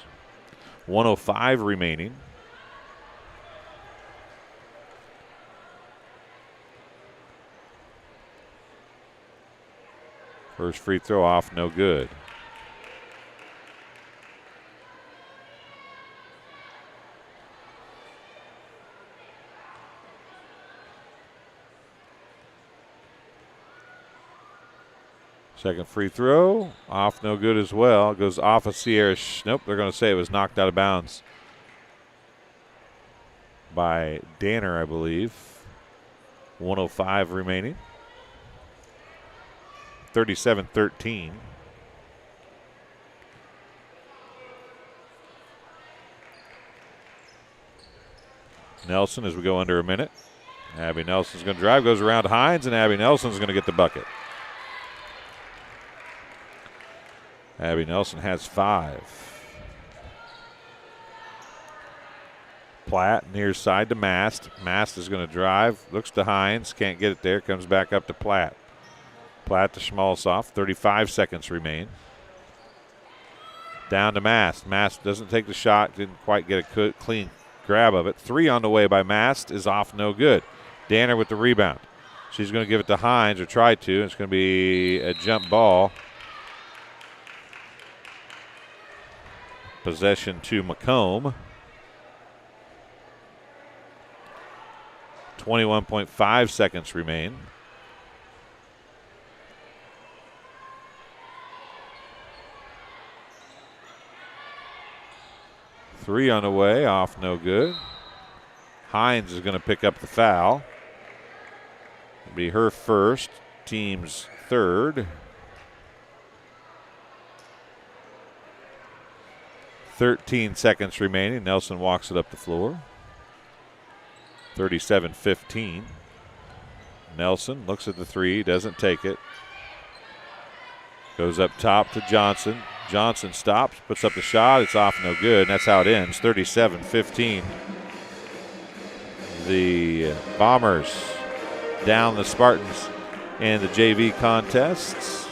1:05 remaining. First free throw off, no good. Second free throw, off, no good as well. Goes off of Sierra. Nope, they're going to say it was knocked out of bounds by Danner, I believe. 1:05 remaining. 37-13. Nelson as we go under a minute. Abby Nelson's going to drive, goes around to Hines, and Abby Nelson's going to get the bucket. Abby Nelson has 5. Platt near side to Mast. Mast is going to drive, looks to Hines, can't get it there, comes back up to Platt. Platt to Schmalzoff, 35 seconds remain. Down to Mast. Mast doesn't take the shot, didn't quite get a clean grab of it. 3 on the way by Mast is off, no good. Danner with the rebound. She's going to give it to Hines, or try to. It's going to be a jump ball. Possession to Macomb. 21.5 seconds remain. Three on the way, off, no good. Hines is going to pick up the foul. It'll be her first, team's third. 13 seconds remaining. Nelson walks it up the floor. 37-15. Nelson looks at the three, doesn't take it. Goes up top to Johnson. Johnson stops, puts up the shot. It's off, no good, and that's how it ends. 37-15. The Bombers down the Spartans in the JV contests.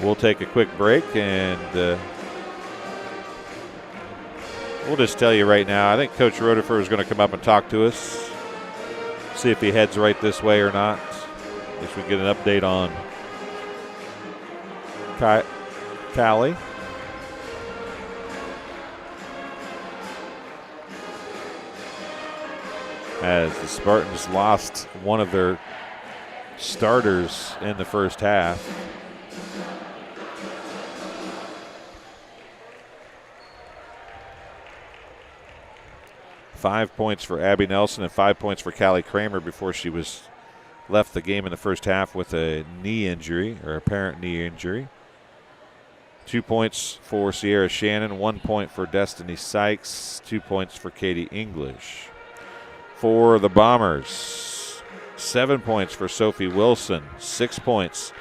We'll take a quick break, and we'll just tell you right now, I think Coach Rotifer is going to come up and talk to us, see if he heads right this way or not. I guess we get an update on Callie. As the Spartans lost one of their starters in the first half. Five points for Abby Nelson and 5 points for Callie Kramer before she was left the game in the first half with a knee injury, or apparent knee injury. 2 points for Sierra Shannon, 1 point for Destiny Sykes, 2 points for Katie English. For the Bombers, 7 points for Sophie Wilson, 6 points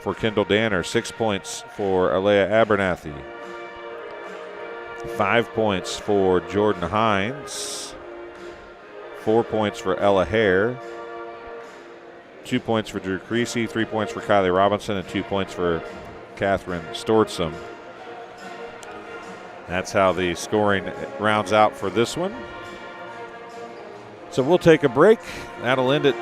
for Kendall Danner, 6 points for Alea Abernathy, 5 points for Jordan Hines, 4 points for Ella Hare, 2 points for Drew Creasy, 3 points for Kylie Robinson, and 2 points for Catherine Stortzum. That's how the scoring rounds out for this one. So we'll take a break. That'll end it.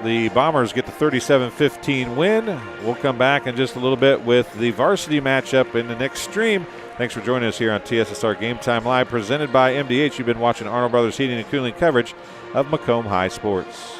The Bombers get the 37-15 win. We'll come back in just a little bit with the varsity matchup in the next stream. Thanks for joining us here on TSSR Game Time Live, presented by MDH. You've been watching Arnold Brothers Heating and Cooling coverage of Macomb High Sports.